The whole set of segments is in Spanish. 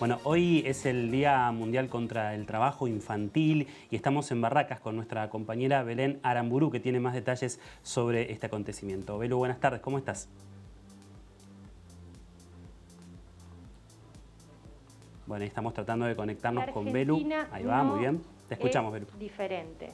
Bueno, hoy es el Día Mundial contra el Trabajo Infantil y estamos en Barracas con nuestra compañera Belén Aramburu, que tiene más detalles sobre este acontecimiento. Belu, buenas tardes, ¿cómo estás? Bueno, estamos tratando de conectarnos con Belu. Ahí va, muy bien. Te escuchamos, Belu. Diferente.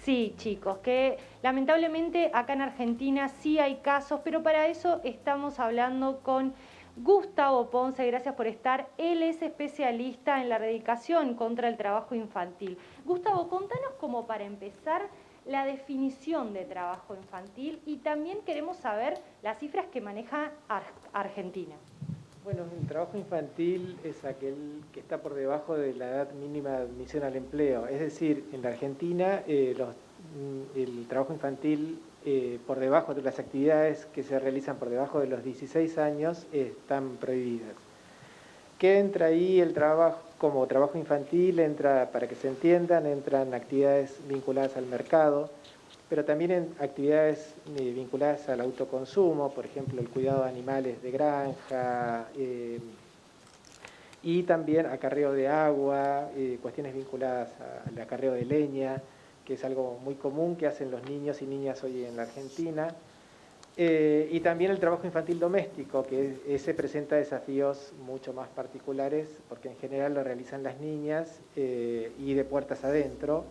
Sí, chicos, que lamentablemente acá en Argentina sí hay casos, pero para eso estamos hablando con Gustavo Ponce. Gracias por estar. Él es especialista en la erradicación contra el trabajo infantil. Gustavo, contanos como para empezar la definición de trabajo infantil y también queremos saber las cifras que maneja Argentina. Bueno, el trabajo infantil es aquel que está por debajo de la edad mínima de admisión al empleo. Es decir, en la Argentina el trabajo infantil por debajo de las actividades que se realizan por debajo de los 16 años están prohibidas. ¿Qué entra ahí el trabajo como trabajo infantil? Entra, para que se entiendan, entran actividades vinculadas al mercado, pero también en actividades vinculadas al autoconsumo, por ejemplo, el cuidado de animales de granja, y también acarreo de agua, cuestiones vinculadas al acarreo de leña, que es algo muy común que hacen los niños y niñas hoy en la Argentina, y también el trabajo infantil doméstico, que ese presenta desafíos mucho más particulares, porque en general lo realizan las niñas y de puertas adentro,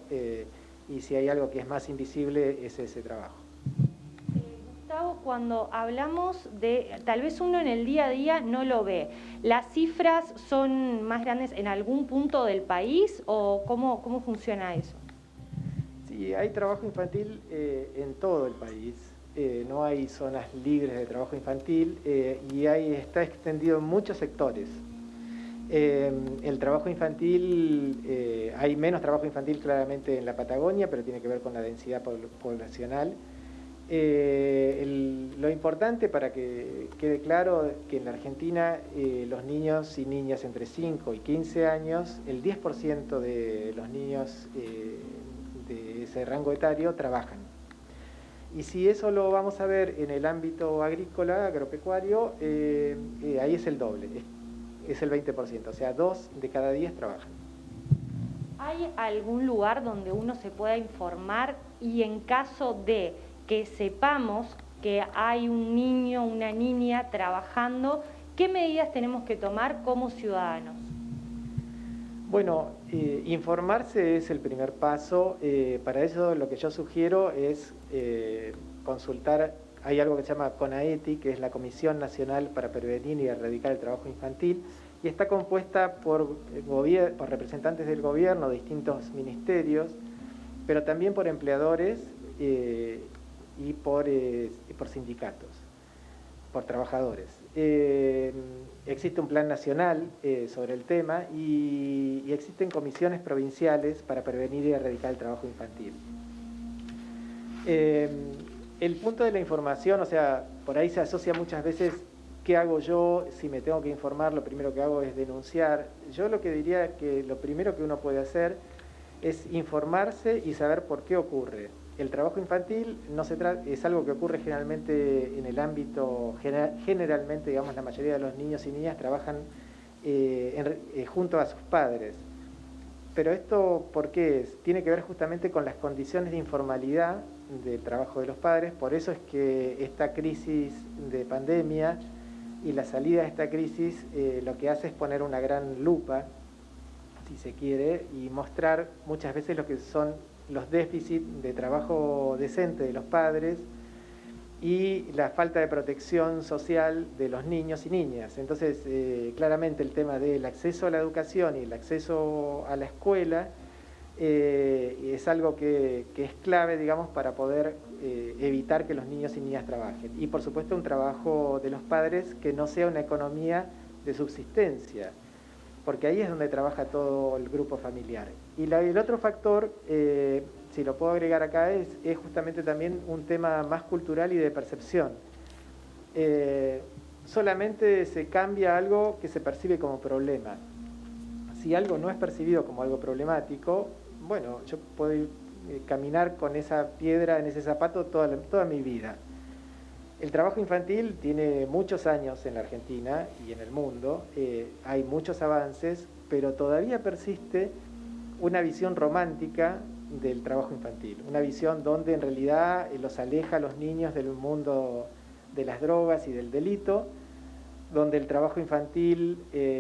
y si hay algo que es más invisible es ese trabajo. Gustavo, cuando hablamos de, tal vez uno en el día a día no lo ve, ¿las cifras son más grandes en algún punto del país o cómo funciona eso? Sí, hay trabajo infantil en todo el país, no hay zonas libres de trabajo infantil y está extendido en muchos sectores. El trabajo infantil, hay menos trabajo infantil claramente en la Patagonia, pero tiene que ver con la densidad poblacional. Lo importante para que quede claro es que en la Argentina los niños y niñas entre 5 y 15 años, el 10% de los niños de ese rango etario trabajan. Y si eso lo vamos a ver en el ámbito agrícola, agropecuario, ahí es el doble. Es el 20%, o sea, 2 de cada 10 trabajan. ¿Hay algún lugar donde uno se pueda informar y en caso de que sepamos que hay un niño, una niña trabajando, qué medidas tenemos que tomar como ciudadanos? Bueno, informarse es el primer paso. Para eso lo que yo sugiero es consultar. Hay algo que se llama CONAETI, que es la Comisión Nacional para Prevenir y Erradicar el Trabajo Infantil, y está compuesta por representantes del gobierno, de distintos ministerios, pero también por empleadores y por sindicatos, por trabajadores. Existe un plan nacional sobre el tema y existen comisiones provinciales para prevenir y erradicar el trabajo infantil. El punto de la información, o sea, por ahí se asocia muchas veces, ¿qué hago yo? Si me tengo que informar, lo primero que hago es denunciar. Yo lo que diría que lo primero que uno puede hacer es informarse y saber por qué ocurre. El trabajo infantil es algo que ocurre generalmente en el ámbito, generalmente, digamos, la mayoría de los niños y niñas trabajan junto a sus padres. Pero esto, ¿por qué es? Tiene que ver justamente con las condiciones de informalidad del trabajo de los padres. Por eso es que esta crisis de pandemia y la salida de esta crisis lo que hace es poner una gran lupa, si se quiere, y mostrar muchas veces lo que son los déficits de trabajo decente de los padres y la falta de protección social de los niños y niñas. Entonces, claramente el tema del acceso a la educación y el acceso a la escuela es algo que es clave, digamos, para poder evitar que los niños y niñas trabajen. Y, por supuesto, un trabajo de los padres que no sea una economía de subsistencia, porque ahí es donde trabaja todo el grupo familiar. Y el otro factor, si lo puedo agregar acá, es justamente también un tema más cultural y de percepción. Solamente se cambia algo que se percibe como problema. Si algo no es percibido como algo problemático, bueno, yo puedo caminar con esa piedra en ese zapato toda mi vida. El trabajo infantil tiene muchos años en la Argentina y en el mundo, hay muchos avances, pero todavía persiste una visión romántica del trabajo infantil, una visión donde en realidad los aleja a los niños del mundo de las drogas y del delito, donde el trabajo infantil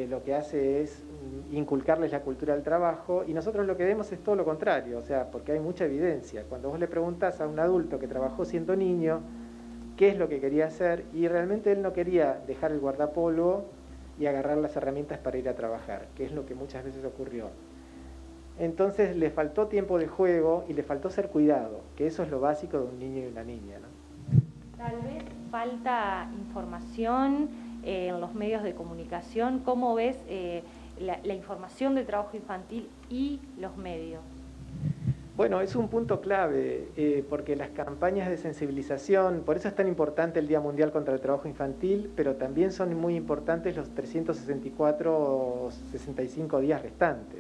lo que hace es inculcarles la cultura del trabajo, y nosotros lo que vemos es todo lo contrario, o sea, porque hay mucha evidencia. Cuando vos le preguntás a un adulto que trabajó siendo niño qué es lo que quería hacer, y realmente él no quería dejar el guardapolvo y agarrar las herramientas para ir a trabajar, que es lo que muchas veces ocurrió. Entonces le faltó tiempo de juego y le faltó ser cuidado, que eso es lo básico de un niño y una niña, ¿no? Tal vez falta información en los medios de comunicación. ¿Cómo ves la información del trabajo infantil y los medios? Bueno, es un punto clave, porque las campañas de sensibilización, por eso es tan importante el Día Mundial contra el Trabajo Infantil, pero también son muy importantes los 364 o 65 días restantes.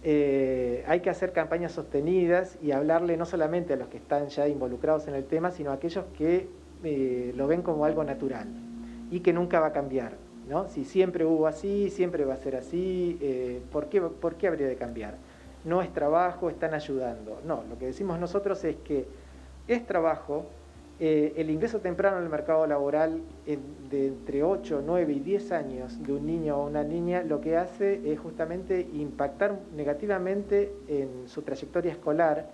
Hay que hacer campañas sostenidas y hablarle no solamente a los que están ya involucrados en el tema, sino a aquellos que lo ven como algo natural y que nunca va a cambiar, ¿no? Si siempre hubo así, siempre va a ser así, ¿por qué habría de cambiar? No es trabajo, están ayudando. No, lo que decimos nosotros es que es trabajo. El ingreso temprano en el mercado laboral de entre 8, 9 y 10 años de un niño o una niña lo que hace es justamente impactar negativamente en su trayectoria escolar.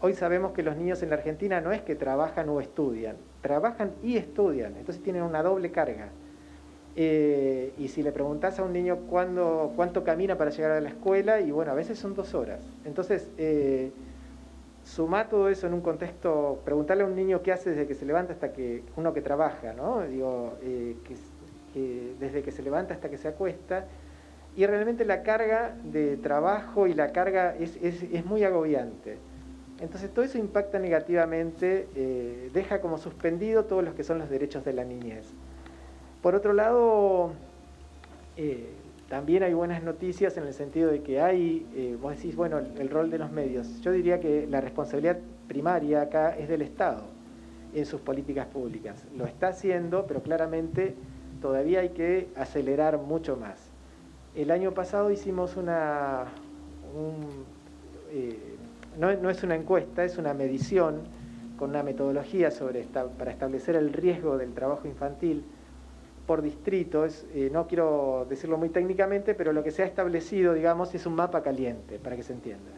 Hoy sabemos que los niños en la Argentina no es que trabajan o estudian, trabajan y estudian, entonces tienen una doble carga. Y si le preguntás a un niño cuánto camina para llegar a la escuela, y bueno, a veces son 2 horas. Entonces, sumá todo eso en un contexto, preguntarle a un niño qué hace desde que se levanta hasta que, uno que trabaja, ¿no? Digo, desde que se levanta hasta que se acuesta, y realmente la carga de trabajo y la carga es muy agobiante. Entonces todo eso impacta negativamente, deja como suspendido todos los que son los derechos de la niñez. Por otro lado, también hay buenas noticias en el sentido de que hay, vos decís, bueno, el rol de los medios. Yo diría que la responsabilidad primaria acá es del Estado en sus políticas públicas. Lo está haciendo, pero claramente todavía hay que acelerar mucho más. El año pasado hicimos no es una encuesta, es una medición con una metodología para establecer el riesgo del trabajo infantil por distrito. No quiero decirlo muy técnicamente, pero lo que se ha establecido, digamos, es un mapa caliente, para que se entienda.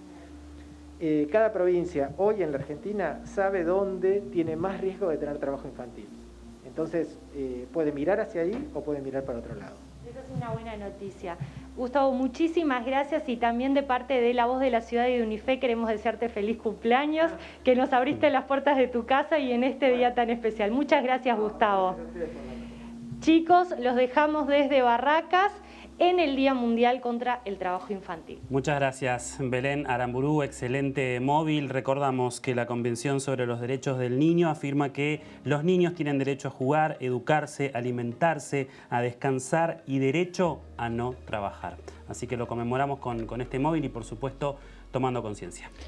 Cada provincia hoy en la Argentina sabe dónde tiene más riesgo de tener trabajo infantil. Entonces, puede mirar hacia ahí o puede mirar para otro lado. Esa es una buena noticia. Gustavo, muchísimas gracias, y también de parte de La Voz de la Ciudad y de UNIFE queremos desearte feliz cumpleaños, que nos abriste las puertas de tu casa y en este día tan especial. Muchas gracias, Gustavo. Chicos, los dejamos desde Barracas en el Día Mundial contra el Trabajo Infantil. Muchas gracias, Belén Aramburú, excelente móvil. Recordamos que la Convención sobre los Derechos del Niño afirma que los niños tienen derecho a jugar, educarse, alimentarse, a descansar y derecho a no trabajar. Así que lo conmemoramos con este móvil y, por supuesto, tomando conciencia.